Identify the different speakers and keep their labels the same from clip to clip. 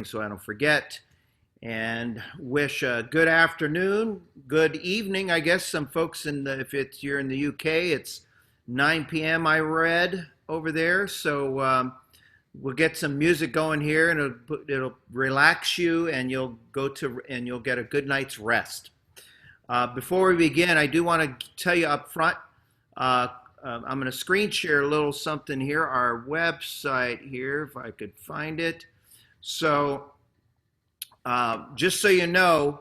Speaker 1: so I don't forget. And wish a good afternoon, good evening. I guess some folks if you're in the UK, it's 9 p.m. I read over there. So we'll get some music going here, and it'll relax you, and you'll get a good night's rest. Before we begin, I do want to tell you up front. I'm going to screen share a little something here. Our website here, if I could find it. So just so you know,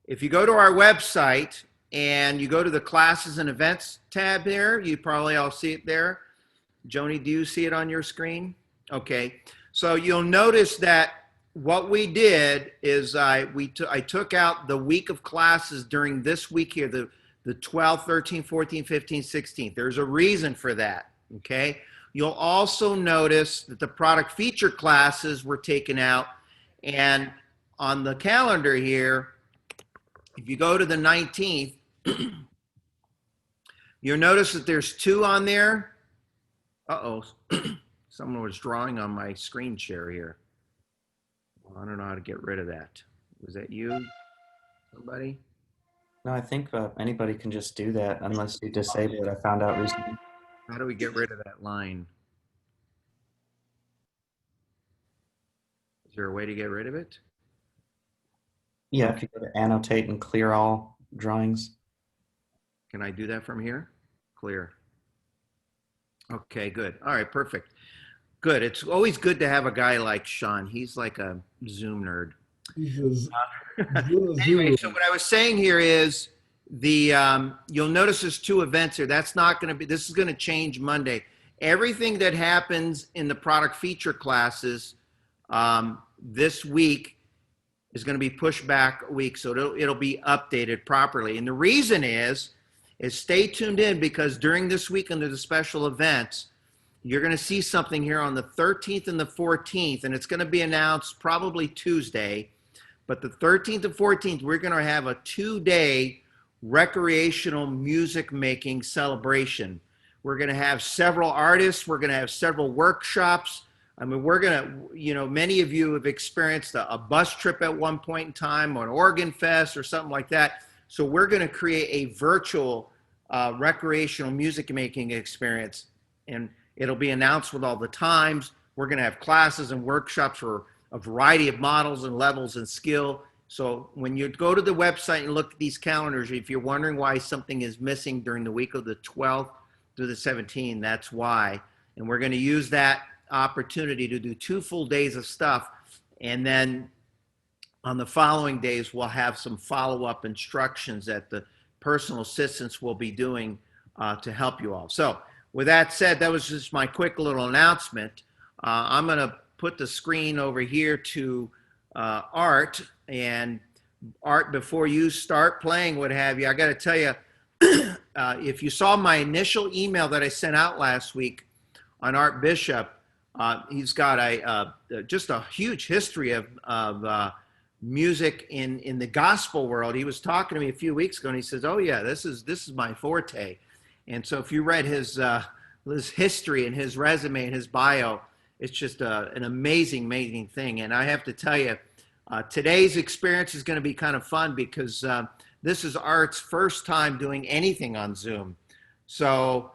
Speaker 1: if you go to our website and you go to the classes and events tab there, you probably all see it there. Joni, do you see it on your screen? Okay. So you'll notice that what we did is I took out the week of classes during this week here, the 12th, 13th, 14th, 15th, 16th. There's a reason for that, okay? You'll also notice that the product feature classes were taken out, and on the calendar here, if you go to the 19th, you'll notice that there's 2 on there. Uh-oh, someone was drawing on my screen share here. Well, I don't know how to get rid of that. Was that you, somebody?
Speaker 2: No, I think anybody can just do that unless you disable it. I found out recently.
Speaker 1: How do we get rid of that line? Is there a way to get rid of it?
Speaker 2: Yeah, if you go to annotate and clear all drawings.
Speaker 1: Can I do that from here? Clear. Okay, good. All right, perfect. Good. It's always good to have a guy like Sean. He's like a Zoom nerd. Anyway, so what I was saying here is you'll notice there's 2 events here. That's not going to be, this is going to change Monday. Everything that happens in the product feature classes this week is going to be pushed back a week, so it'll be updated properly. And the reason is stay tuned in, because during this week under the special events, you're going to see something here on the 13th and the 14th, and it's going to be announced probably Tuesday. But the 13th and 14th, we're going to have a 2-day recreational music making celebration. We're going to have several artists. We're going to have several workshops. I mean, we're going to, many of you have experienced a bus trip at one point in time, or an organ fest or something like that. So we're going to create a virtual recreational music making experience, and it'll be announced with all the times. We're going to have classes and workshops for a variety of models and levels and skill. So when you go to the website and look at these calendars, if you're wondering why something is missing during the week of the 12th through the 17th, that's why. And we're going to use that opportunity to do 2 full days of stuff. And then on the following days, we'll have some follow-up instructions that the personal assistants will be doing to help you all. So with that said, that was just my quick little announcement. I'm going to put the screen over here to Art. And Art, before you start playing, what have you, I got to tell you, if you saw my initial email that I sent out last week on Art Bishop, he's got just a huge history of music in the gospel world. He was talking to me a few weeks ago, and he says, "Oh yeah, this is my forte." And so if you read his history and his resume and his bio, it's just an amazing, amazing thing. And I have to tell you, today's experience is going to be kind of fun, because this is Art's first time doing anything on Zoom. So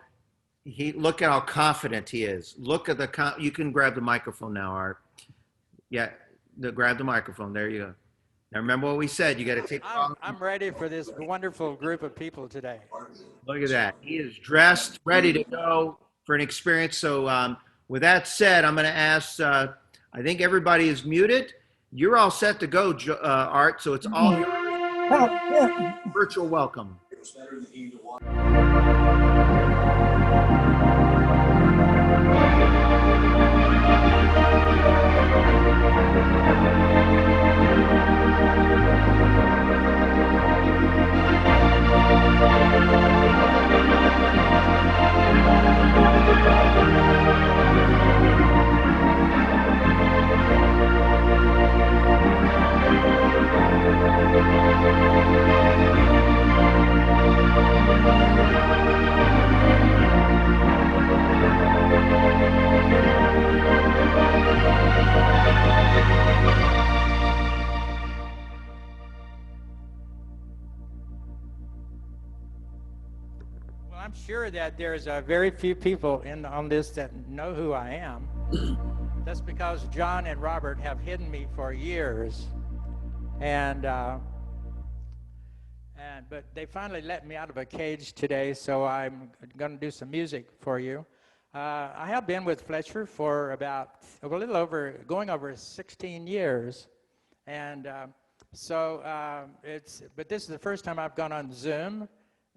Speaker 1: look at how confident he is. Look at you can grab the microphone now, Art. Yeah, grab the microphone. There you go. Now remember what we said. You got to take.
Speaker 3: I'm ready for this wonderful group of people today.
Speaker 1: Look at that. He is dressed, ready to go for an experience. So with that said, I'm going to ask. I think everybody is muted. You're all set to go, Art. So it's all virtual welcome.
Speaker 3: sure that there's very few people on this that know who I am. That's because John and Robert have hidden me for years, but they finally let me out of a cage today, so I'm going to do some music for you. I have been with Fletcher for about going over 16 years, and but this is the first time I've gone on Zoom.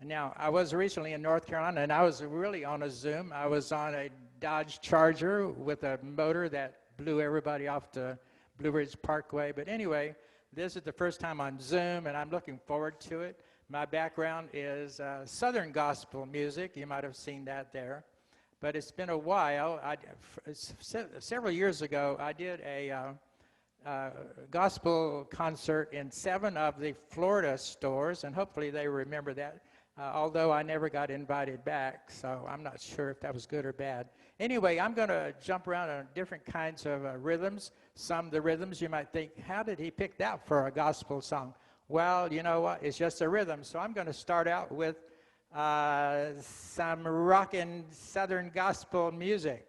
Speaker 3: Now, I was recently in North Carolina, and I was really on a Zoom. I was on a Dodge Charger with a motor that blew everybody off the Blue Ridge Parkway. But anyway, this is the first time on Zoom, and I'm looking forward to it. My background is Southern gospel music. You might have seen that there. But it's been a while. Several years ago, I did a gospel concert in 7 of the Florida stores, and hopefully they remember that. Although I never got invited back, so I'm not sure if that was good or bad. Anyway, I'm going to jump around on different kinds of rhythms. Some of the rhythms you might think, how did he pick that for a gospel song? Well, you know what? It's just a rhythm. So I'm going to start out with some rockin' Southern gospel music.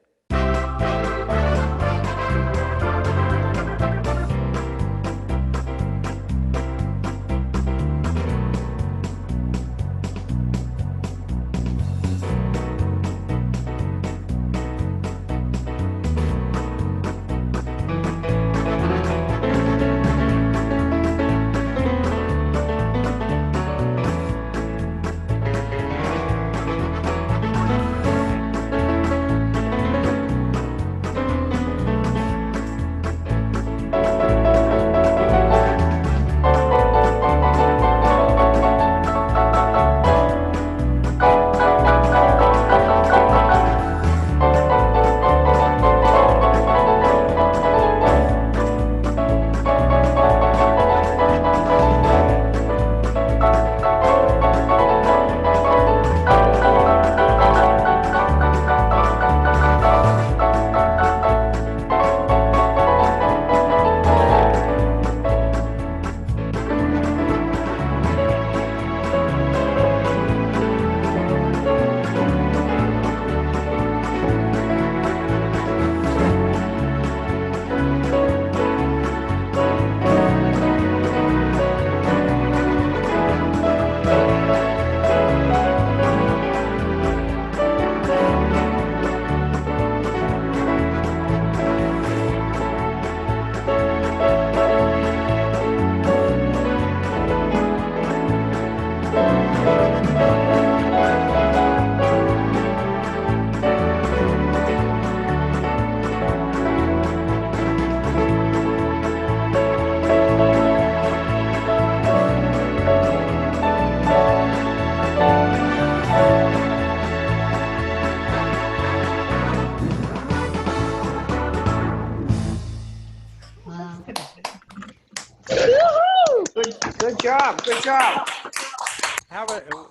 Speaker 4: Good job. Good job.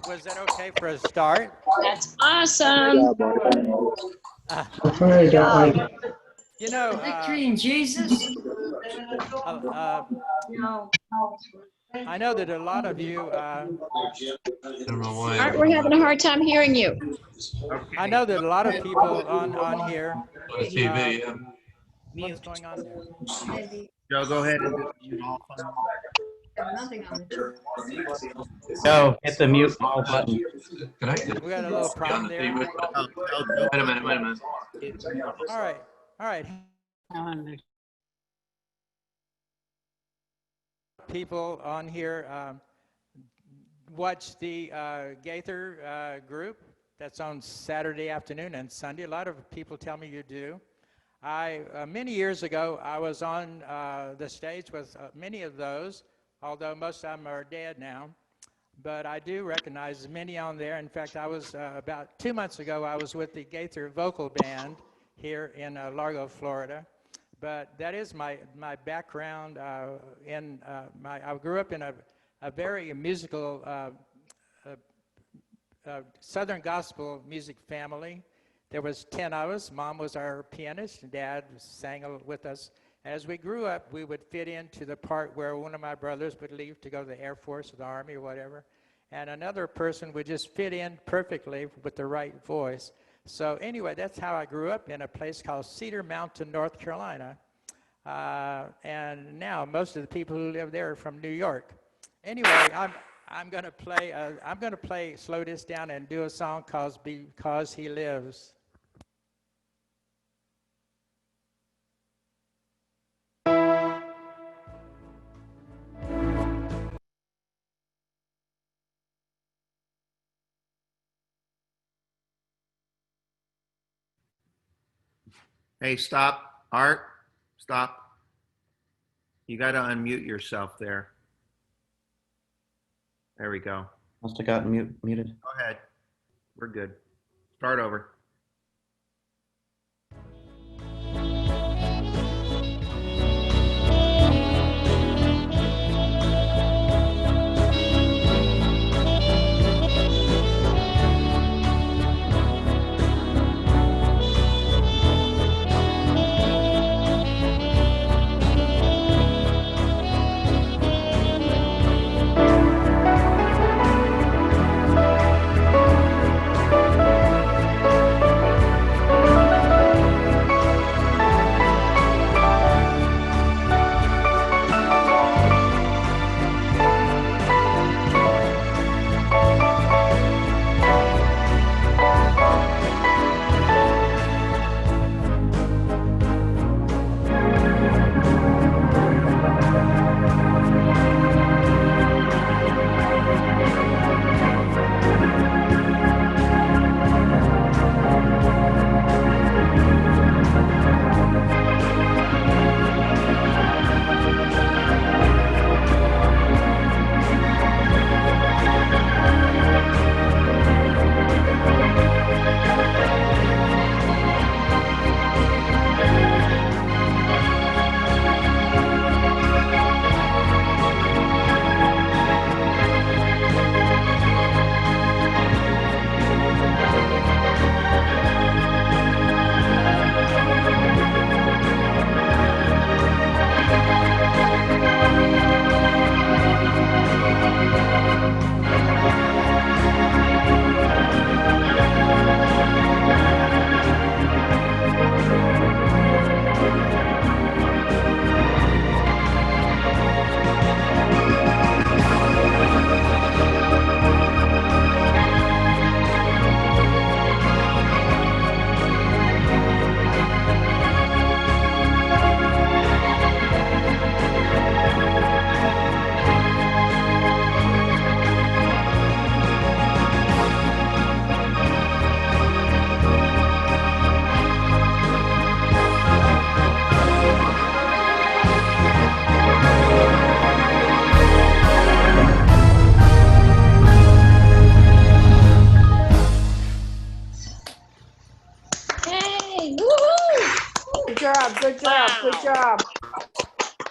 Speaker 3: Was that okay for a start?
Speaker 4: That's awesome.
Speaker 5: Good job.
Speaker 3: You know,
Speaker 5: Victory in Jesus.
Speaker 3: I know that a lot of you,
Speaker 4: Art, we're having a hard time hearing you.
Speaker 3: I know that a lot of people on here.
Speaker 6: TV,
Speaker 3: What's going on there?
Speaker 1: Joe, go ahead and mute all phone.
Speaker 2: Go hit the mute all button.
Speaker 6: Connected.
Speaker 3: We got a little problem there.
Speaker 1: Oh,
Speaker 6: Wait a minute.
Speaker 3: All right. People on here watch the Gaither group that's on Saturday afternoon and Sunday. A lot of people tell me you do. Many years ago, I was on the stage with many of those, although most of them are dead now. But I do recognize many on there. In fact, I was about 2 months ago, I was with the Gaither Vocal Band here in Largo, Florida. But that is my background. I grew up in a very musical Southern gospel music family. There was 10 of us. Mom was our pianist, and Dad sang with us. As we grew up, we would fit into the part where one of my brothers would leave to go to the Air Force or the Army or whatever. and another person would just fit in perfectly with the right voice. So anyway, that's how I grew up, in a place called Cedar Mountain, North Carolina. And now most of the people who live there are from New York. Anyway, I'm going to play slow this down and do a song called Because He Lives.
Speaker 1: Hey, stop. Art, stop. You got to unmute yourself there. There we go.
Speaker 2: Must have gotten muted.
Speaker 1: Go ahead. We're good. Start over.
Speaker 4: Hey, woohoo!
Speaker 5: Good job, good job, good job.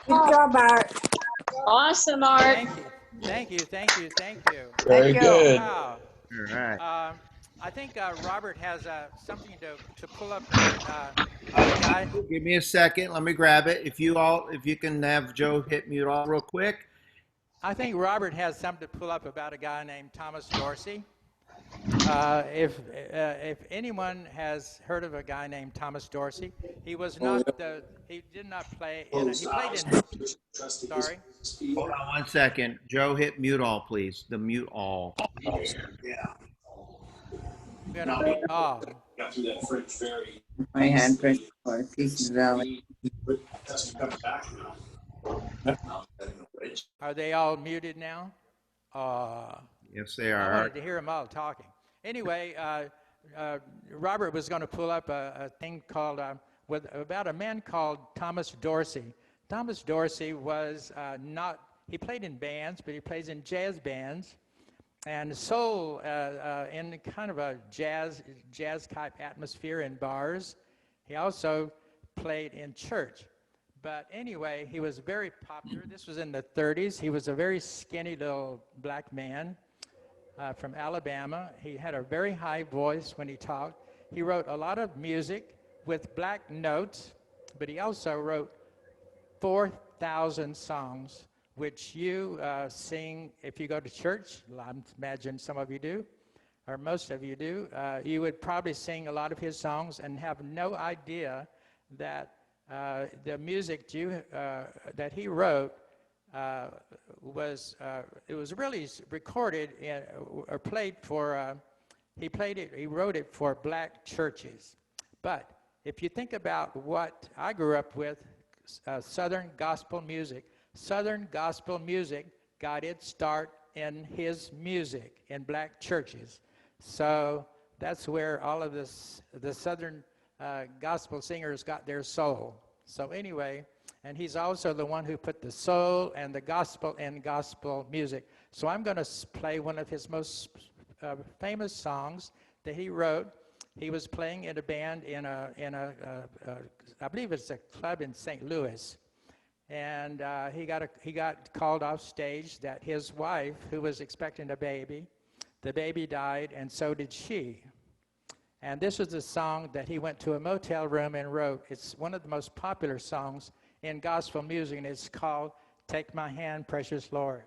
Speaker 5: Good job, Art.
Speaker 4: Awesome, Art.
Speaker 3: Thank you. Thank you. Thank you. Thank you.
Speaker 6: Very
Speaker 5: Thank you.
Speaker 6: good.
Speaker 3: Wow.
Speaker 1: All right.
Speaker 3: I think Robert has something to pull up on the guy.
Speaker 1: Give me a second. Let me grab it. If you can have Joe hit mute all real quick.
Speaker 3: I think Robert has something to pull up about a guy named Thomas Dorsey. If anyone has heard of a guy named Thomas Dorsey, he was not he did not play he played in sorry.
Speaker 1: Hold on one second. Joe, hit mute all, please. The mute all.
Speaker 3: We're gonna mute all.
Speaker 7: Got through that French ferry.
Speaker 8: My hand pressed for Peace Valley.
Speaker 7: That's coming back now.
Speaker 3: Are they all muted now?
Speaker 1: Yes, they
Speaker 3: I
Speaker 1: are.
Speaker 3: wanted to hear them all talking. Anyway, Robert was going to pull up a thing called about a man called Thomas Dorsey. Thomas Dorsey was he played in bands, but he plays in jazz bands and soul in kind of a jazz type atmosphere in bars. He also played in church. But anyway, he was very popular. This was in the 30s. He was a very skinny little black man from Alabama. He had a very high voice when he talked. He wrote a lot of music with black notes, but he also wrote 4,000 songs which you sing if you go to church. I imagine some of you do, or most of you do. You would probably sing a lot of his songs and have no idea that the music that he wrote was really recorded or played for. He wrote it for black churches. But if you think about what I grew up with, Southern gospel music. Southern gospel music got its start in his music in black churches. So that's where all of the Southern gospel singers got their soul. So anyway, and he's also the one who put the soul and the gospel in gospel music. So I'm going to play one of his most famous songs that he wrote. He was playing in a band in I believe it's a club in St. Louis, and he got called off stage that his wife, who was expecting a baby, the baby died, and so did she. And this was a song that he went to a motel room and wrote. It's one of the most popular songs in gospel music, and it's called "Take My Hand, Precious Lord."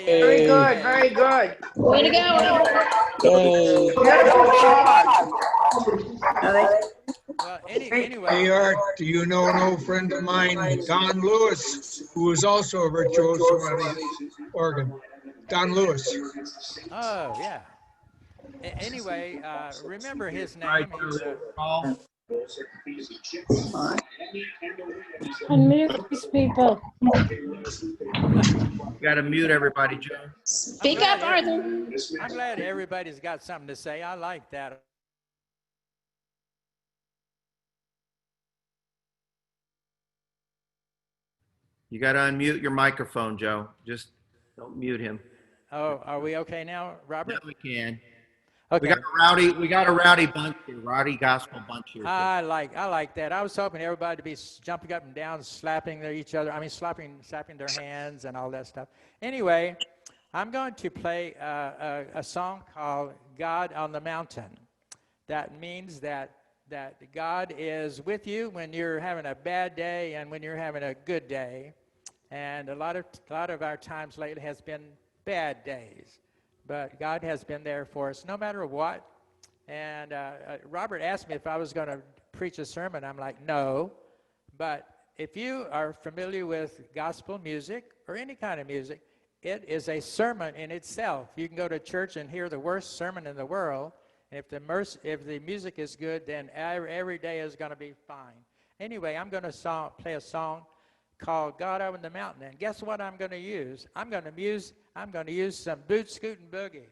Speaker 5: Very good, very good.
Speaker 4: Way to go.
Speaker 5: Beautiful job.
Speaker 3: Well,
Speaker 9: Hey,
Speaker 3: anyway,
Speaker 9: Art, do you know an old friend of mine, Don Lewis, who is also a virtuoso on the organ? Don Lewis.
Speaker 3: oh yeah. Anyway, remember his name. He's
Speaker 5: Unmute these people.
Speaker 1: You got to mute everybody, Joe.
Speaker 4: Speak up, Arthur.
Speaker 3: I'm glad everybody's got something to say. I like that.
Speaker 1: You got to unmute your microphone, Joe. Just don't mute him.
Speaker 3: Oh, are we okay now, Robert?
Speaker 1: Yeah, we can.
Speaker 3: Okay.
Speaker 1: We got a rowdy bunch here, rowdy gospel bunch here.
Speaker 3: I like that. I was hoping everybody to be jumping up and down, slapping each other. I mean, slapping their hands and all that stuff. Anyway, I'm going to play a song called "God on the Mountain." That means that that God is with you when you're having a bad day and when you're having a good day. And a lot of our times lately has been bad days, but God has been there for us no matter what. And Robert asked me if I was going to preach a sermon. I'm like, no. But if you are familiar with gospel music or any kind of music, it is a sermon in itself. You can go to church and hear the worst sermon in the world. If the music is good, then every day is going to be fine. Anyway, I'm going to play a song called "God Up in the Mountain," and guess what I'm going to use? I'm going to use some boot scootin' boogie.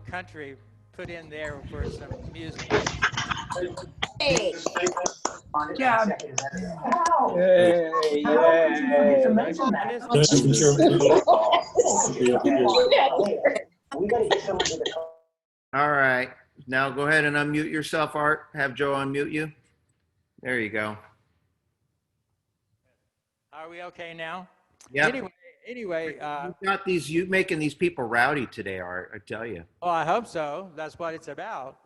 Speaker 3: Country put in there for some music.
Speaker 5: Hey.
Speaker 8: job.
Speaker 9: Hey, yeah. Nice.
Speaker 1: All right. Now go ahead and unmute yourself, Art. Have Joe unmute you. There you go.
Speaker 3: Are we okay now?
Speaker 1: Yeah.
Speaker 3: Anyway,
Speaker 1: you got you making these people rowdy today, Art. I tell you.
Speaker 3: Oh, I hope so. That's what it's about.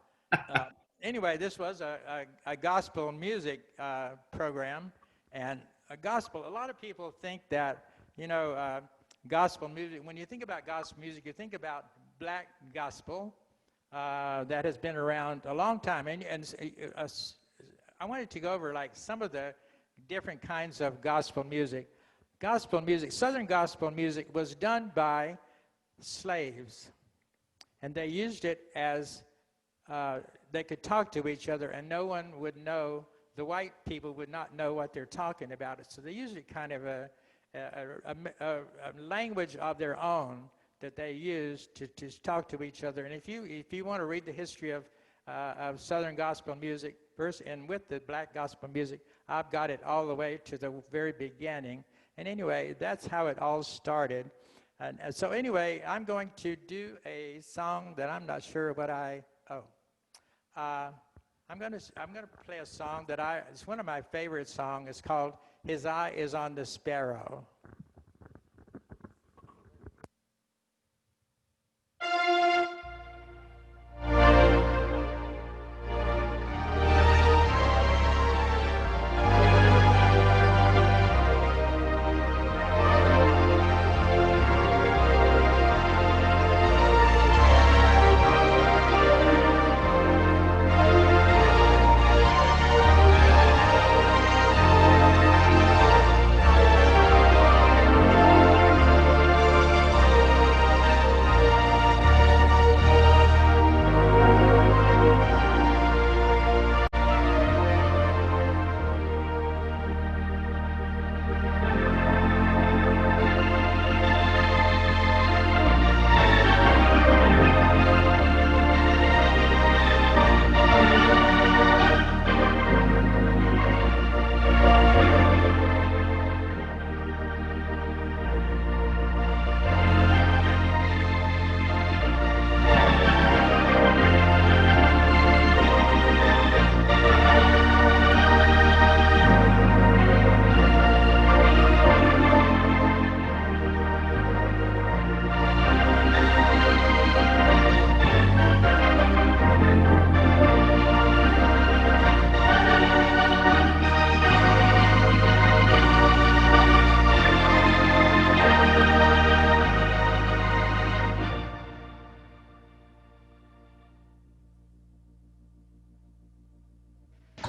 Speaker 3: Anyway, this was a gospel music program, and a gospel. A lot of people think that gospel music. When you think about gospel music, you think about black gospel that has been around a long time. And I wanted to go over like some of the different kinds of gospel music. Gospel music, Southern gospel music, was done by slaves, and they used it as they could talk to each other, and no one would know. The white people would not know what they're talking about. So they used it kind of a language of their own that they used to talk to each other. And if you want to read the history of Southern gospel music, and with the black gospel music, I've got it all the way to the very beginning. And anyway, that's how it all started. And so anyway, I'm going to do a song that I'm not sure what I'm going to play a song that it's one of my favorite songs. It's called "His Eye Is on the Sparrow."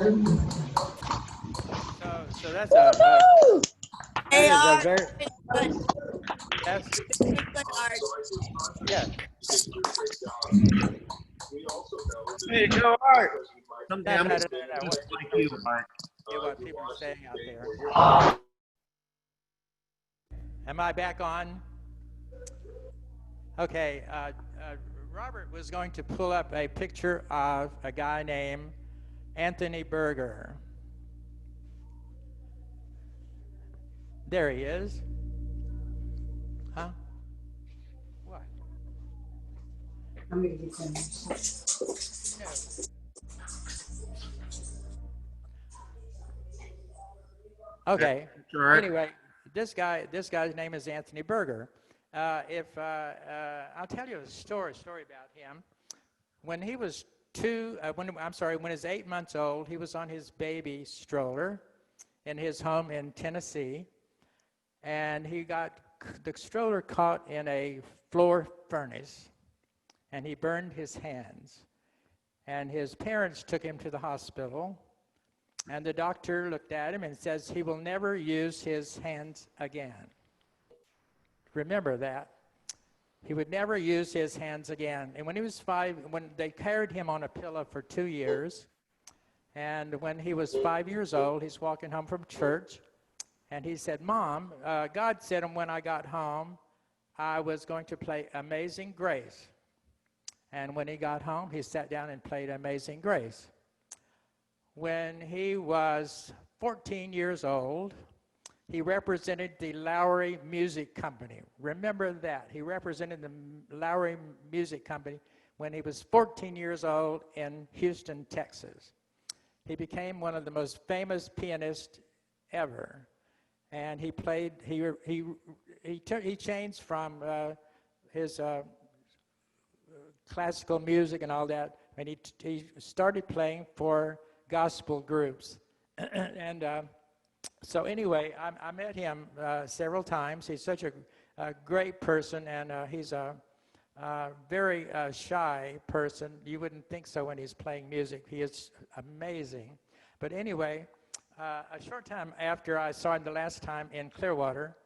Speaker 3: So that's that
Speaker 10: They
Speaker 3: is a
Speaker 10: are
Speaker 3: very
Speaker 10: good.
Speaker 3: that's
Speaker 10: Good, Art.
Speaker 3: yes.
Speaker 1: Hey, go Art. Someday
Speaker 3: No,
Speaker 1: I'm
Speaker 3: no,
Speaker 1: gonna
Speaker 3: no, no, no.
Speaker 1: be just like you, Art.
Speaker 3: Hear what people are saying out there. Am I back on? Okay. Robert was going to pull up a picture of a guy named Anthony Berger. There he is. Huh? What?
Speaker 8: I'm gonna get some.
Speaker 3: No. Okay.
Speaker 1: Sure.
Speaker 3: Anyway, this guy's name is Anthony Berger. I'll tell you a story about him. When he was when he was 8 months old, he was on his baby stroller in his home in Tennessee, and he got the stroller caught in a floor furnace, and he burned his hands. And his parents took him to the hospital, and the doctor looked at him and says he will never use his hands again. Remember that. He would never use his hands again. And when he was 5, when they carried him on a pillow for 2 years, and when he was 5 years old, he's walking home from church, and he said, Mom, God said when I got home, I was going to play Amazing Grace. And when he got home, he sat down and played Amazing Grace. When he was 14 years old, he represented the Lowry Music Company. Remember that. He represented the Lowry Music Company when he was 14 years old in Houston, Texas. He became one of the most famous pianists ever. And he played, he changed from his classical music and all that, and he started playing for gospel groups. And so anyway, I met him several times. He's such a great person, and he's a very shy person. You wouldn't think so when he's playing music. He is amazing. But anyway, a short time after I saw him the last time in Clearwater,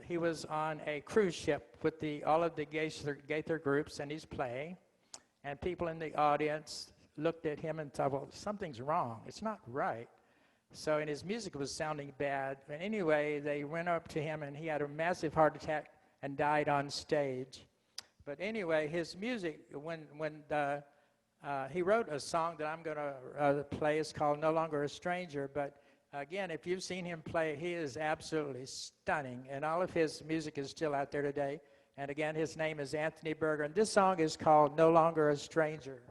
Speaker 3: he was on a cruise ship with all of the Gaither groups, and he's playing. And people in the audience looked at him and thought, well, something's wrong. It's not right. So, and his music was sounding bad. But anyway, they went up to him, and he had a massive heart attack and died on stage. But anyway, his music, he wrote a song that I'm going to play. It's called No Longer a Stranger. But again, if you've seen him play, he is absolutely stunning. And all of his music is still out there today. And again, his name is Anthony Berger. And this song is called No Longer a Stranger.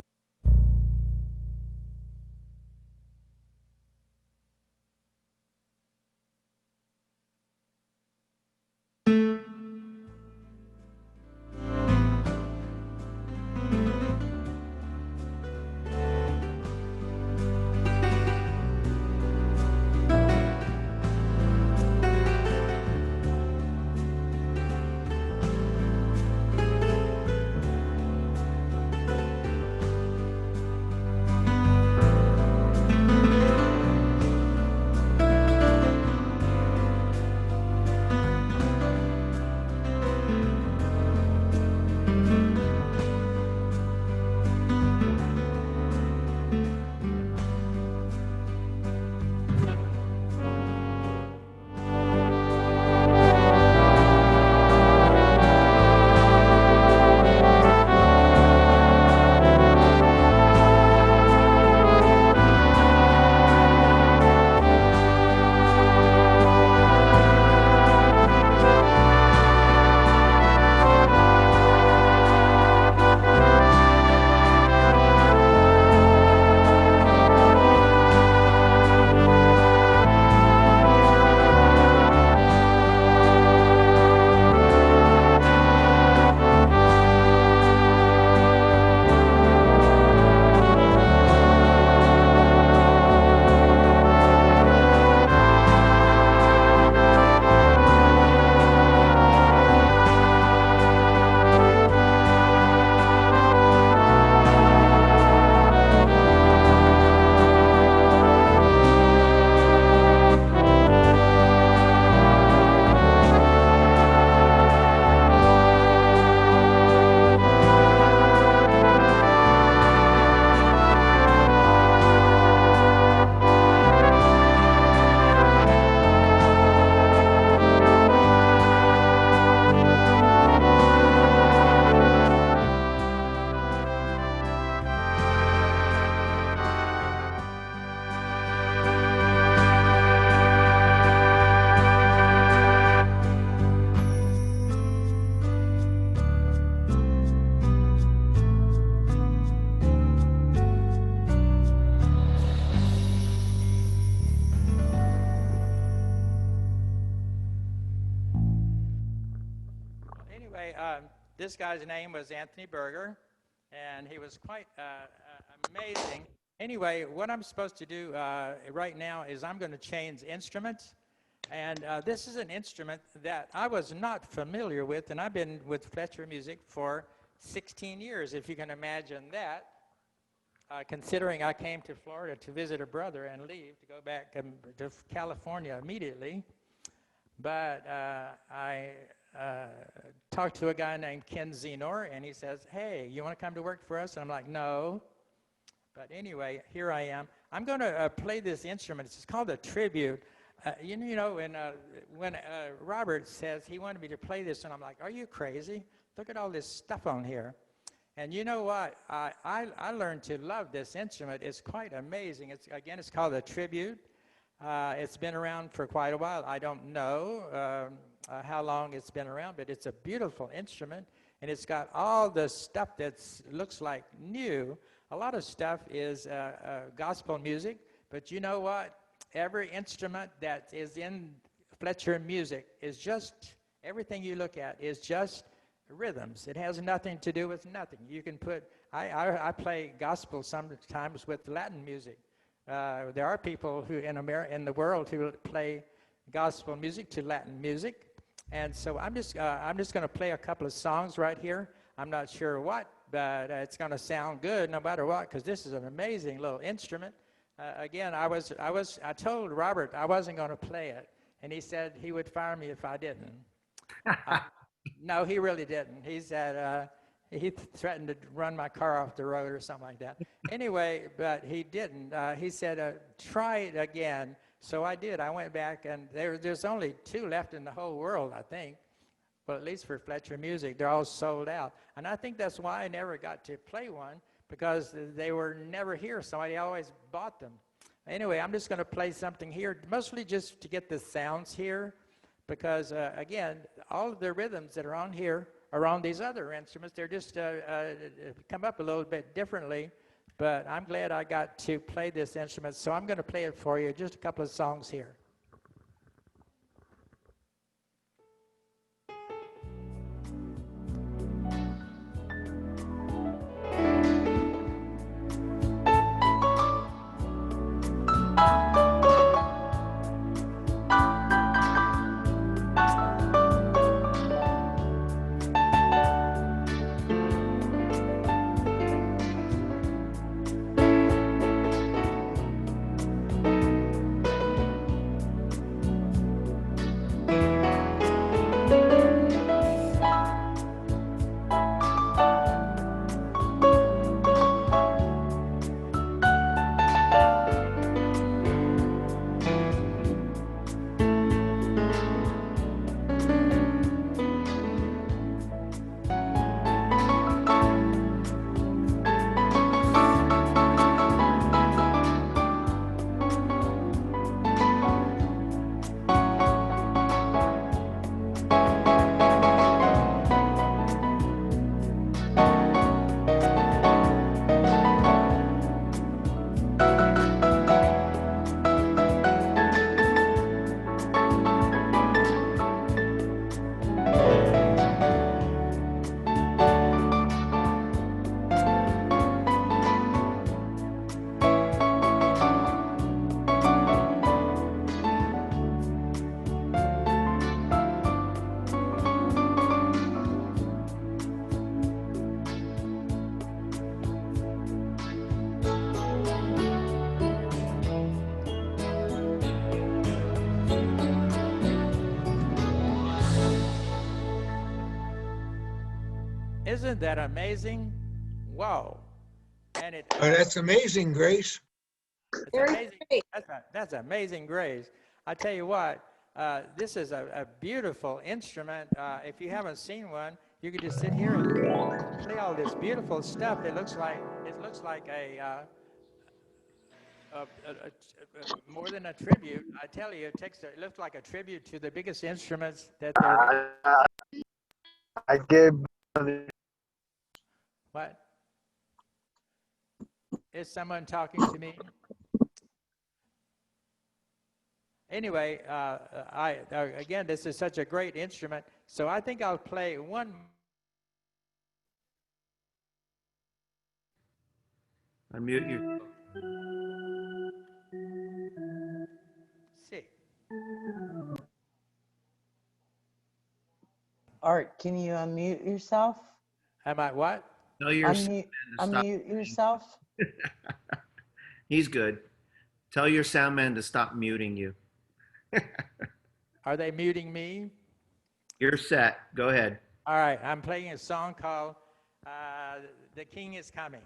Speaker 3: this guy's name was Anthony Berger, and he was quite amazing. Anyway, what I'm supposed to do right now is I'm going to change instruments. And this is an instrument that I was not familiar with, and I've been with Fletcher Music for 16 years, if you can imagine that, considering I came to Florida to visit a brother and leave to go back to California immediately. But I talked to a guy named Ken Zenor, and he says, hey, you want to come to work for us? And I'm like, no. But anyway, here I am. I'm going to play this instrument. It's called a tribute. You know, when Robert says he wanted me to play this, and I'm like, are you crazy? Look at all this stuff on here. And you know what? I learned to love this instrument. It's quite amazing. It's called a tribute. It's been around for quite a while. I don't know how long it's been around, but it's a beautiful instrument, and it's got all the stuff that looks like new. A lot of stuff is gospel music, but you know what? Every instrument that is in Fletcher Music is just, everything you look at is just rhythms. It has nothing to do with nothing. You can put, I play gospel sometimes with Latin music. There are people who in the world who play gospel music to Latin music. And so I'm just going to play a couple of songs right here. I'm not sure what, but it's going to sound good no matter what, because this is an amazing little instrument. Again, I told Robert I wasn't going to play it, and he said he would fire me if I didn't. No, he really didn't. He said he threatened to run my car off the road or something like that. Anyway, but he didn't. He said, try it again. So I did. I went back, and there's only 2 left in the whole world, I think. Well, at least for Fletcher Music, they're all sold out. And I think that's why I never got to play one, because they were never here. Somebody always bought them. Anyway, I'm just going to play something here, mostly just to get the sounds here, because, again, all of the rhythms that are on here are on these other instruments. They're just come up a little bit differently, but I'm glad I got to play this instrument, so I'm going to play it for you, just a couple of songs here. Isn't that amazing? Whoa. And it,
Speaker 9: That's amazing, Grace.
Speaker 3: it's amazing. That's amazing grace. I tell you what, this is a beautiful instrument. If you haven't seen one, you could just sit here and play all this beautiful stuff. It looks like a more than a tribute. I tell you, it looks like a tribute to the biggest instruments that there.
Speaker 11: I gave.
Speaker 3: What? Is someone talking to me? Anyway, again, this is such a great instrument. So I think I'll play one
Speaker 1: Unmute you.
Speaker 3: See.
Speaker 12: Art, can you unmute yourself?
Speaker 3: Am I what?
Speaker 1: Tell your sound
Speaker 12: Unmute,
Speaker 1: man to stop.
Speaker 12: unmute yourself.
Speaker 1: He's good. Tell your sound man to stop muting you.
Speaker 3: Are they muting me?
Speaker 1: You're set. Go ahead.
Speaker 3: All right, I'm playing a song called The King is Coming.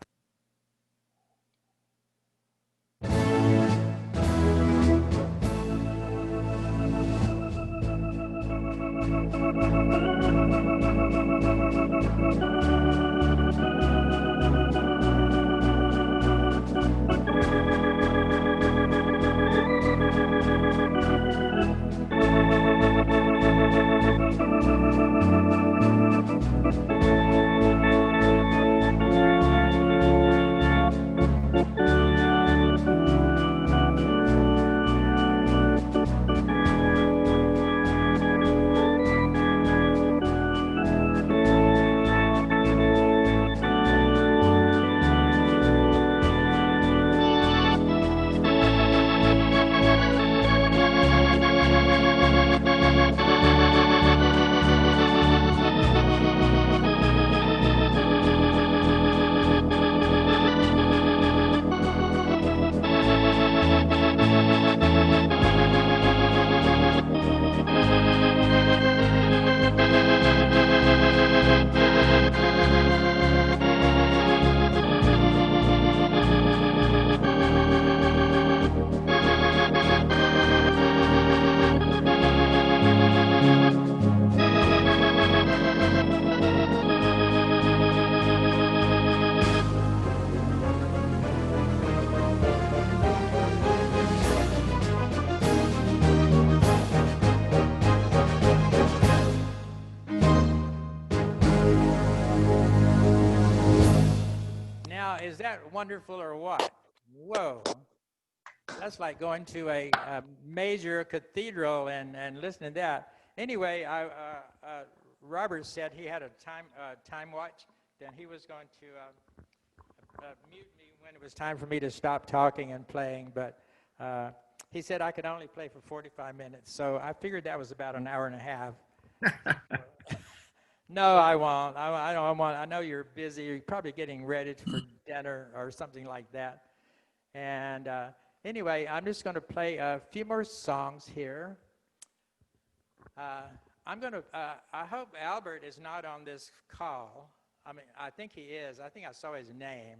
Speaker 3: Is that wonderful or what? Whoa. That's like going to a major cathedral and listening to that. Anyway, Robert said he had a time watch, then he was going to mute me when it was time for me to stop talking and playing, but he said I could only play for 45 minutes, so I figured that was about an hour and a half. No, I won't. I don't want. I know you're busy. You're probably getting ready for dinner or something like that. And anyway, I'm just going to play a few more songs here. I'm going to. I hope Albert is not on this call. I mean, I think he is. I think I saw his name.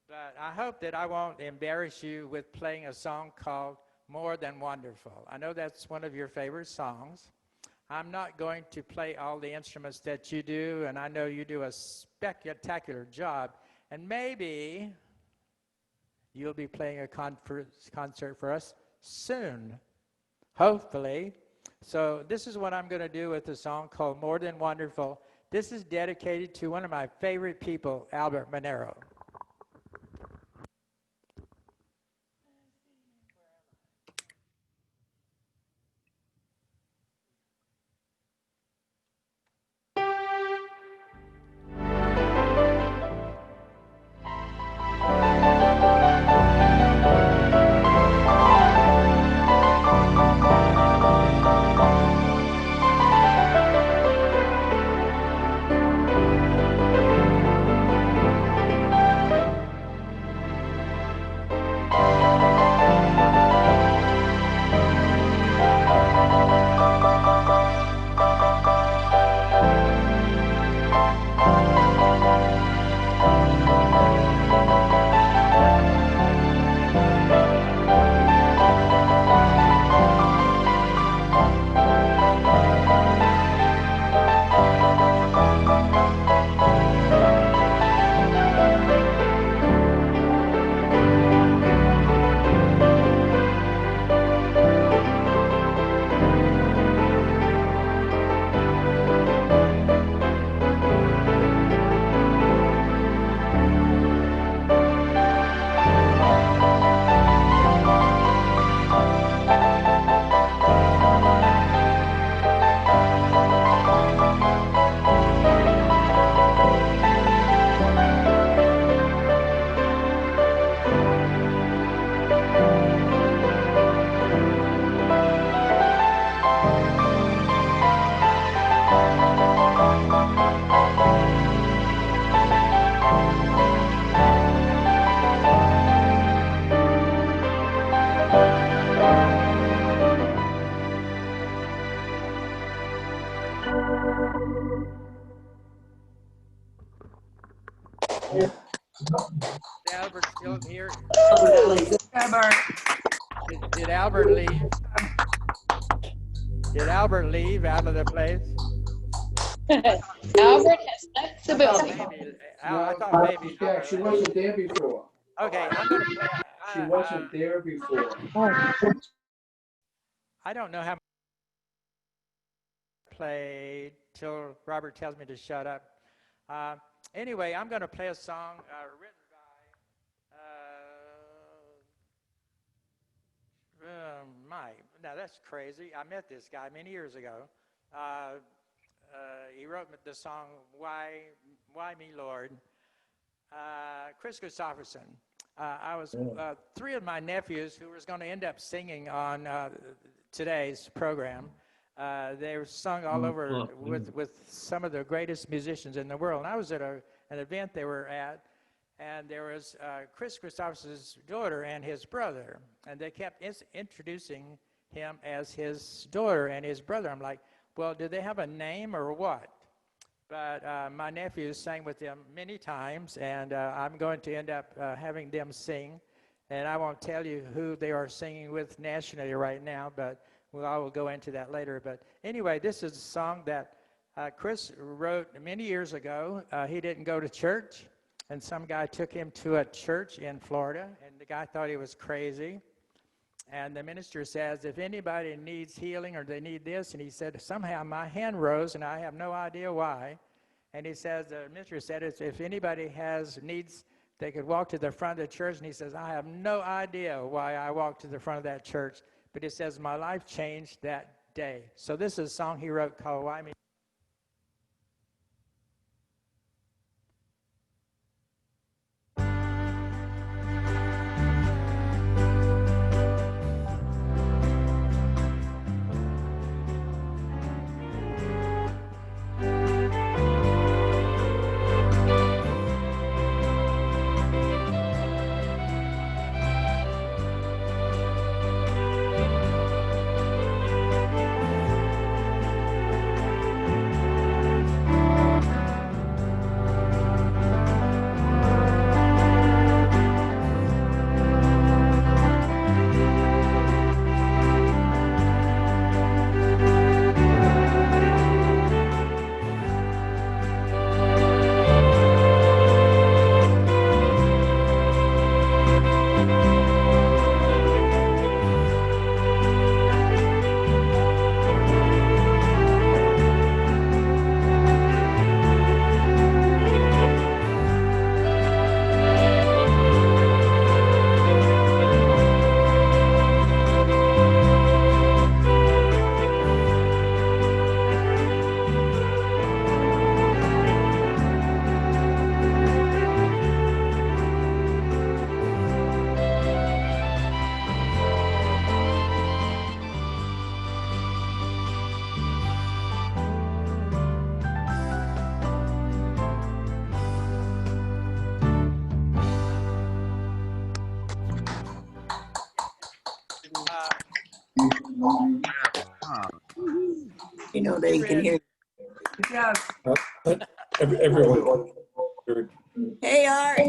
Speaker 3: But I hope that I won't embarrass you with playing a song called "More Than Wonderful." I know that's one of your favorite songs. I'm not going to play all the instruments that you do, and I know you do a spectacular job. And maybe you'll be playing a concert for us soon, hopefully. So this is what I'm going to do with a song called "More Than Wonderful." This is dedicated to one of my favorite people, Albert Monero. Albert still here?
Speaker 5: Albert.
Speaker 3: Did Albert leave? Did Albert leave out of the place?
Speaker 4: Albert has left the building.
Speaker 3: I thought maybe.
Speaker 7: She wasn't there before.
Speaker 3: Okay, I'm going to play.
Speaker 7: She wasn't there before.
Speaker 3: I don't know how much I played till Robert tells me to shut up. Anyway, I'm going to play a song written by now that's crazy. I met this guy many years ago. He wrote the song "Why Me, Lord." Chris Christopherson. I was three of my nephews who was going to end up singing on today's program. They were sung all over with some of the greatest musicians in the world. And I was at an event they were at, and there was Chris Christopherson's daughter and his brother, and they kept introducing him as his daughter and his brother. I'm like, well, do they have a name or what? But my nephews sang with them many times, and I'm going to end up having them sing. And I won't tell you who they are singing with nationally right now, but I will go into that later. But anyway, this is a song that Chris wrote many years ago. He didn't go to church, and some guy took him to a church in Florida, and the guy thought he was crazy. And the minister says, if anybody needs healing or they need this, and he said, somehow my hand rose, and I have no idea why. And he says, the minister said, if anybody needs, they could walk to the front of the church. And he says, I have no idea why I walked to the front of that church. But he says, my life changed that day. So this is a song he wrote called Why Me.
Speaker 10: You know they can hear.
Speaker 5: Good job.
Speaker 7: Everyone.
Speaker 10: Hey, Art.
Speaker 3: I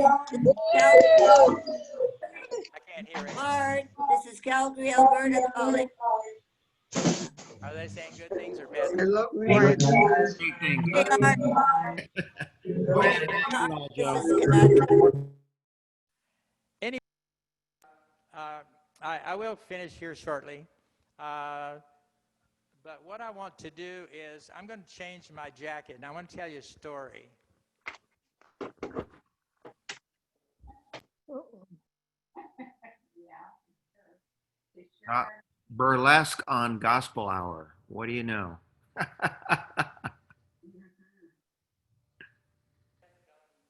Speaker 3: can't hear it.
Speaker 10: Art, this is Calgary, Alberta calling.
Speaker 3: Are they saying good things or bad?
Speaker 5: Hello.
Speaker 10: Hey, Art. This is Calgary.
Speaker 3: Anyway, I will finish here shortly. But what I want to do is I'm going to change my jacket, and I want to tell you a story.
Speaker 1: Burlesque on Gospel Hour. What do you know?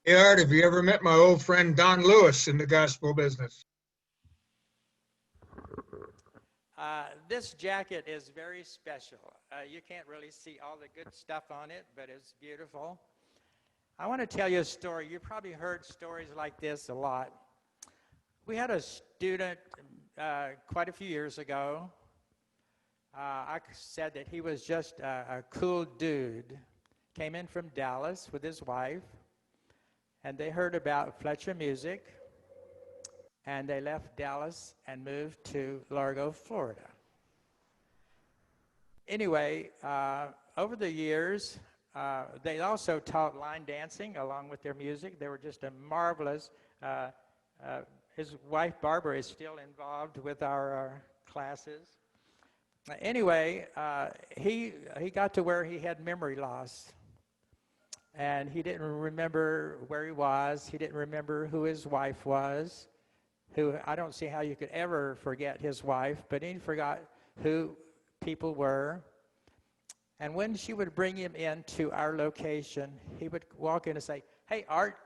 Speaker 9: Hey, Art, have you ever met my old friend Don Lewis in the gospel business?
Speaker 3: This jacket is very special. You can't really see all the good stuff on it, but it's beautiful. I want to tell you a story. You probably heard stories like this a lot. We had a student quite a few years ago. I said that he was just a cool dude. Came in from Dallas with his wife. and they heard about Fletcher Music, and they left Dallas and moved to Largo, Florida. Anyway, over the years, they also taught line dancing along with their music. They were just a marvelous, his wife Barbara is still involved with our classes. Anyway, he got to where he had memory loss. And he didn't remember where he was. He didn't remember who his wife was. Who I don't see how you could ever forget his wife, but he forgot who people were. And when she would bring him into our location, he would walk in and say, "Hey, Art."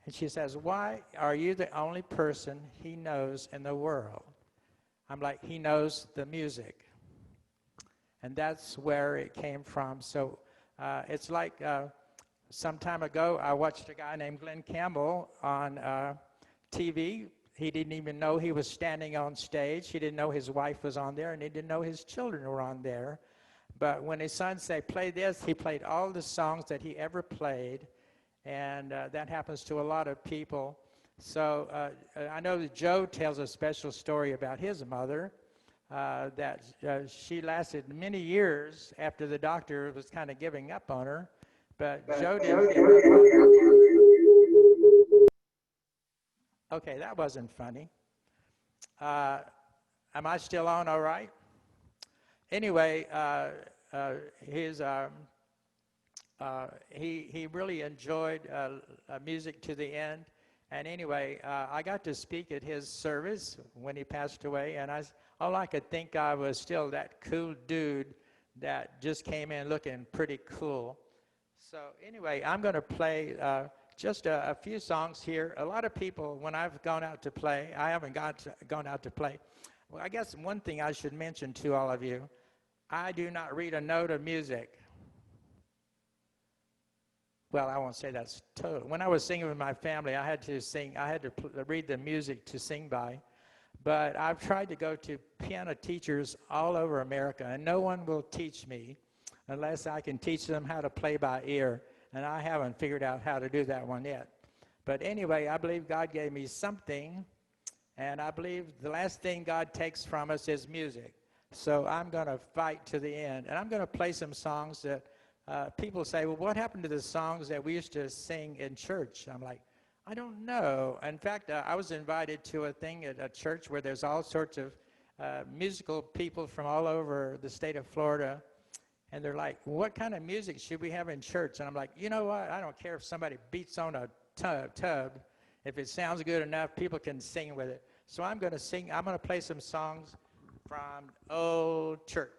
Speaker 3: And she says, "Why are you the only person he knows in the world?" I'm like, "He knows the music." And that's where it came from. So it's like some time ago, I watched a guy named Glenn Campbell on TV. He didn't even know he was standing on stage. He didn't know his wife was on there, and he didn't know his children were on there. But when his son said, "Play this," he played all the songs that he ever played, and that happens to a lot of people. So I know that Joe tells a special story about his mother, that she lasted many years after the doctor was kind of giving up on her, but Joe didn't give up. Okay, that wasn't funny. Am I still on all right? Anyway, he really enjoyed music to the end. And anyway, I got to speak at his service when he passed away, and all I could think of was still that cool dude that just came in looking pretty cool. So anyway, I'm going to play just a few songs here. A lot of people, when I've gone out to play, I haven't gone out to play. Well, I guess one thing I should mention to all of you, I do not read a note of music. Well, I won't say that's total. When I was singing with my family, I had to read the music to sing by. But I've tried to go to piano teachers all over America, and no one will teach me unless I can teach them how to play by ear. And I haven't figured out how to do that one yet. But anyway, I believe God gave me something, and I believe the last thing God takes from us is music. So I'm going to fight to the end. And I'm going to play some songs that people say, "Well, what happened to the songs that we used to sing in church?" I'm like, I don't know. In fact, I was invited to a thing at a church where there's all sorts of musical people from all over the state of Florida. And they're like, "What kind of music should we have in church?" And I'm like, you know what? I don't care if somebody beats on a tub. If it sounds good enough, people can sing with it. So I'm going to sing. I'm going to play some songs from Old Church.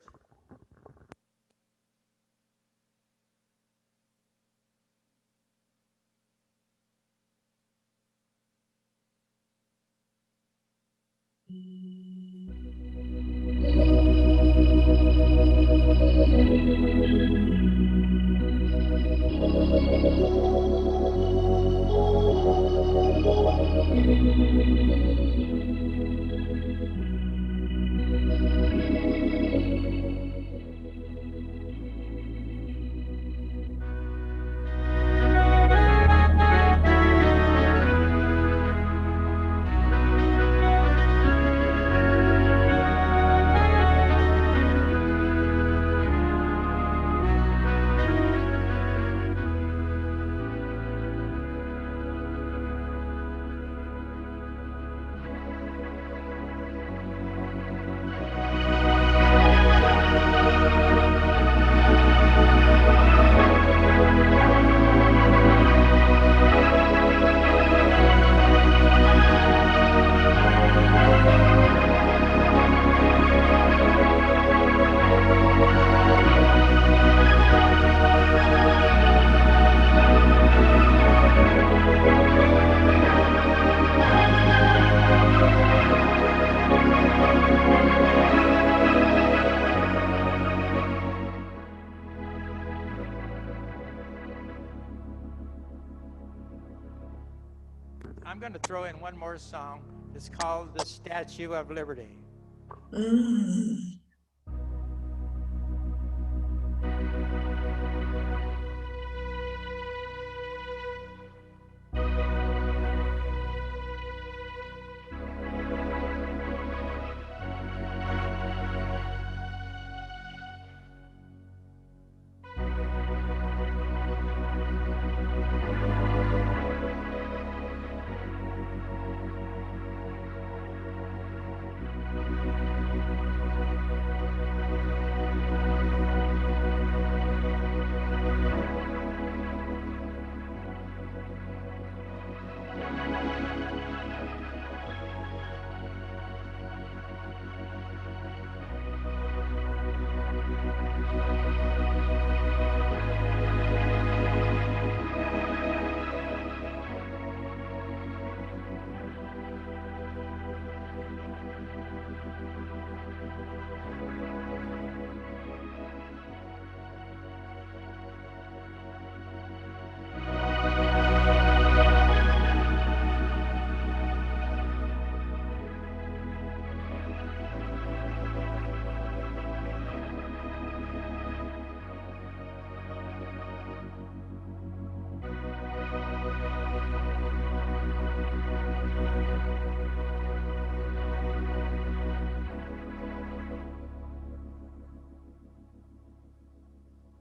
Speaker 3: I'm going to throw in one more song. It's called "The Statue of Liberty."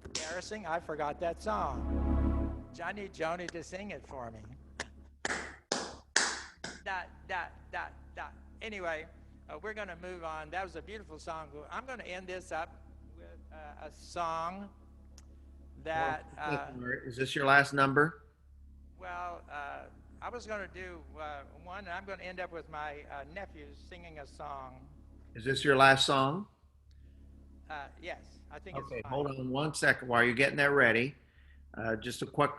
Speaker 3: Embarrassing, I forgot that song. I need Joni to sing it for me. Dot, dot, dot, dot. Anyway, we're going to move on. That was a beautiful song. I'm going to end this up with a song that...
Speaker 1: is this your last number?
Speaker 3: Well, I was going to do one, and I'm going to end up with my nephew singing a song.
Speaker 1: Is this your last song?
Speaker 3: Yes, I think
Speaker 1: Okay,
Speaker 3: it's fine.
Speaker 1: hold on one second while you're getting that ready. Just a quick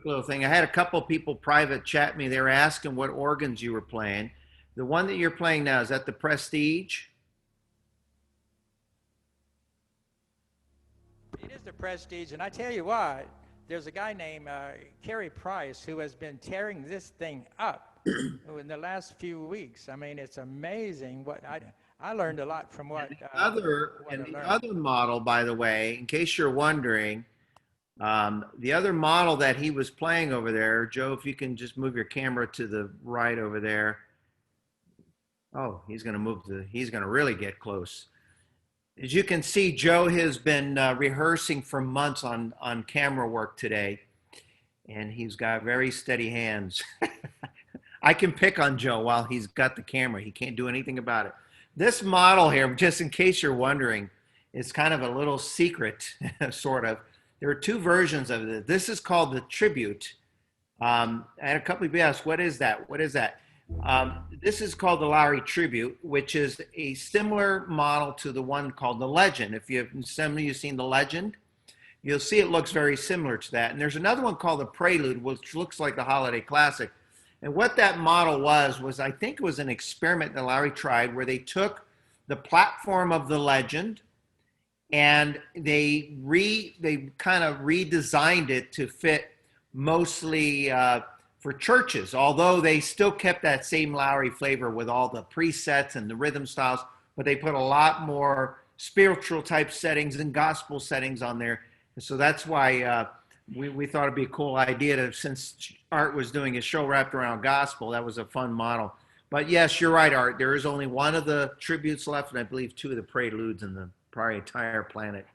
Speaker 1: little thing. I had a couple of people private chat me. They were asking what organs you were playing. The one that you're playing now, is that the Prestige?
Speaker 3: It is the Prestige, and I tell you what, there's a guy named Kerry Price who has been tearing this thing up in the last few weeks. I mean, it's amazing what I learned a lot from what
Speaker 1: the other model, by the way, in case you're wondering, the other model that he was playing over there, Joe, if you can just move your camera to the right over there. Oh, he's going to really get close. As you can see, Joe has been rehearsing for months on camera work today, and he's got very steady hands. I can pick on Joe while he's got the camera. He can't do anything about it. This model here, just in case you're wondering, is kind of a little secret, sort of. There are two versions of it. This is called the Tribute. And a couple of people asked, what is that? What is that? This is called the Lowry Tribute, which is a similar model to the one called the Legend. If some of you have seen the Legend, you'll see it looks very similar to that. And there's another one called the Prelude, which looks like the Holiday Classic. And what that model was I think it was an experiment that Lowry tried where they took the platform of the Legend and they kind of redesigned it to fit mostly for churches, although they still kept that same Lowry flavor with all the presets and the rhythm styles, but they put a lot more spiritual type settings and gospel settings on there. And so that's why we thought it'd be a cool idea to, since Art was doing his show wrapped around gospel, that was a fun model. But yes, you're right, Art. There is only one of the tributes left, and I believe two of the preludes in the probably entire planet.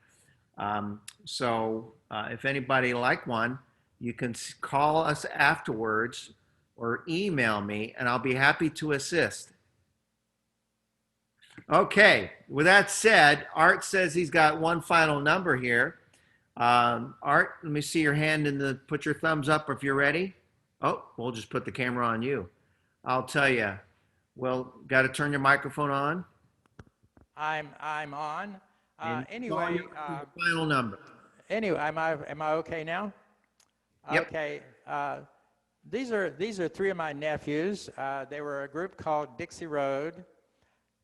Speaker 1: So if anybody like one, you can call us afterwards or email me, and I'll be happy to assist. Okay, with that said, Art says he's got one final number here. Art, let me see your hand put your thumbs up if you're ready. Oh, we'll just put the camera on you. I'll tell you. Well, got to turn your microphone on.
Speaker 3: I'm on. Anyway,
Speaker 1: final number.
Speaker 3: Anyway, am I okay now?
Speaker 1: Yep.
Speaker 3: Okay. These are three of my nephews. They were a group called Dixie Road.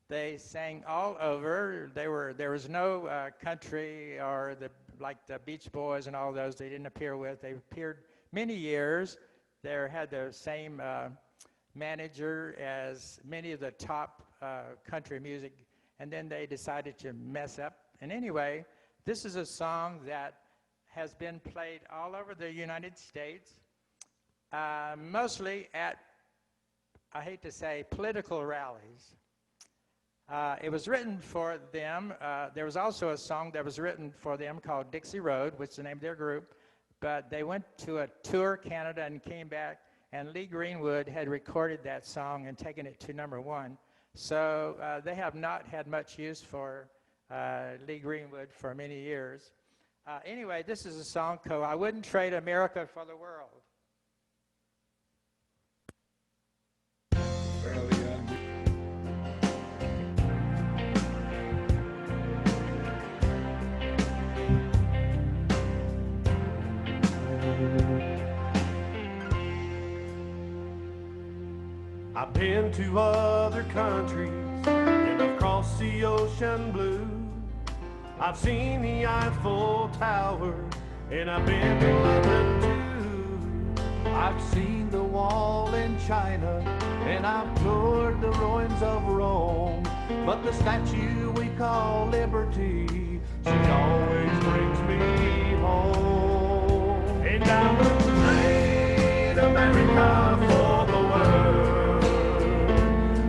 Speaker 3: They sang all over. There was no country or like the Beach Boys and all those. They didn't appear with. They appeared many years. They had the same manager as many of the top country music, and then they decided to mess up. And anyway, this is a song that has been played all over the United States, mostly at, I hate to say, political rallies. It was written for them. There was also a song that was written for them called Dixie Road, which is the name of their group. but they went to a tour, Canada, and came back, and Lee Greenwood had recorded that song and taken it to #1. So they have not had much use for Lee Greenwood for many years. Anyway, this is a song called I Wouldn't Trade America for the World.
Speaker 13: I've been to other countries and I've crossed the ocean blue. I've seen the Eiffel Tower and I've been to London too. I've seen the wall in China and I've toured the ruins of Rome. But the statue we call Liberty, she always brings me home. And I would trade America for the world.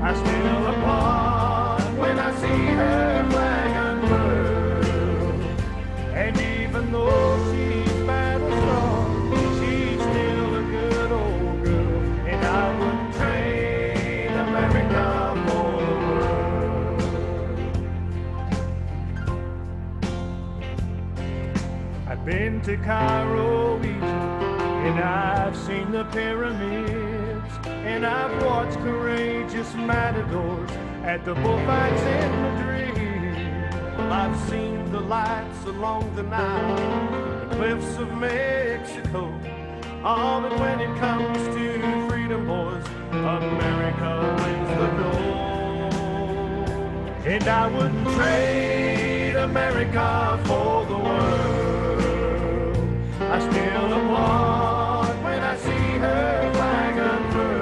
Speaker 13: I still applaud when I see her flag unfurled. And even though she's battle strong, she's still a good old girl. And I wouldn't trade America for the world. I've been to Cairo, Egypt, and I've seen the pyramids. And I've watched courageous matadors at the bullfights in Madrid. Well, I've seen the lights along the Nile, the cliffs of Mexico. Oh, but when it comes to freedom, boys, America wins the gold. And I wouldn't trade America for the world. I still applaud when I see her flag unfurled.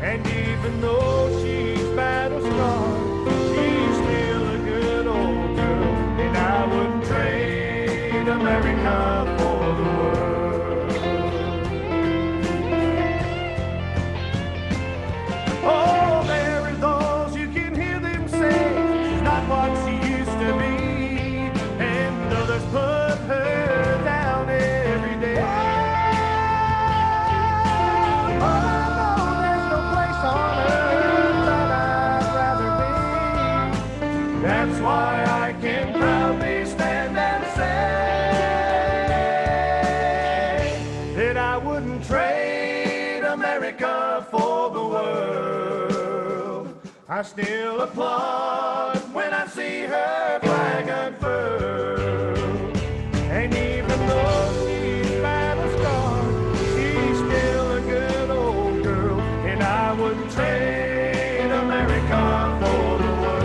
Speaker 13: And even though she's battle scarred, she's still a good old girl. And I wouldn't trade America for the world. Oh, there are those you can hear them say she's not what she used to be, and others put her down every day. That's why I can proudly stand and say that I wouldn't trade America for the world. I still applaud when I see her flag unfurled. And even though she's battle scarred, she's still a good old girl. And I wouldn't trade America for the world.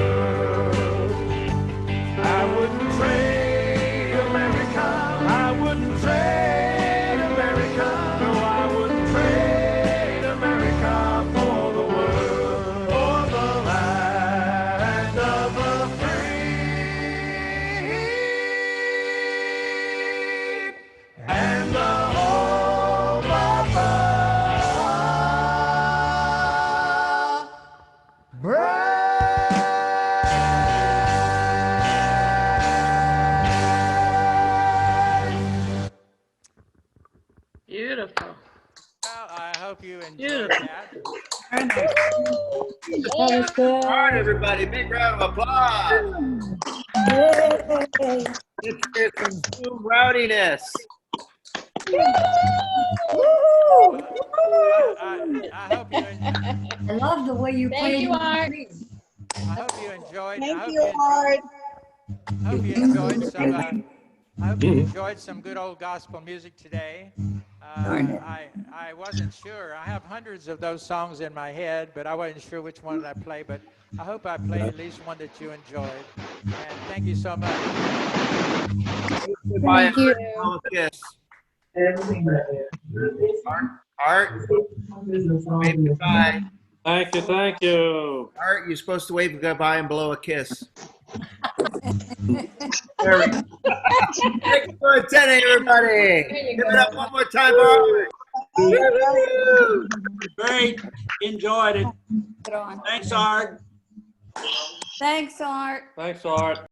Speaker 13: I wouldn't trade America. I wouldn't trade America. No, I wouldn't trade America for the world. For the land of the free and the home of the brave.
Speaker 4: Beautiful.
Speaker 3: Well, I hope you enjoyed
Speaker 4: Beautiful.
Speaker 3: that.
Speaker 5: That was good.
Speaker 1: All right, everybody, big round of applause.
Speaker 5: Yay.
Speaker 1: Let's hear some Zoom rowdiness.
Speaker 3: I hope you.
Speaker 8: I love the way you
Speaker 4: Thank
Speaker 8: played.
Speaker 4: you, Art.
Speaker 3: I hope you enjoyed.
Speaker 12: Thank you, Art.
Speaker 3: I hope you enjoyed some. I hope you enjoyed some good old gospel music today. I wasn't sure. I have hundreds of those songs in my head, but I wasn't sure which one I play. But I hope I played at least one that you enjoyed. And thank you so much.
Speaker 1: Goodbye.
Speaker 5: Thank you.
Speaker 1: Blow a kiss. Art, wave goodbye.
Speaker 13: Thank you, thank you.
Speaker 1: Art, you're supposed to wave goodbye and blow a kiss. There we go. Thank you for attending, everybody. Give it up one more time for Art. Woo-hoo.
Speaker 14: Great. Enjoyed it. Thanks, Art.
Speaker 10: Thanks, Art.
Speaker 13: Thanks, Art.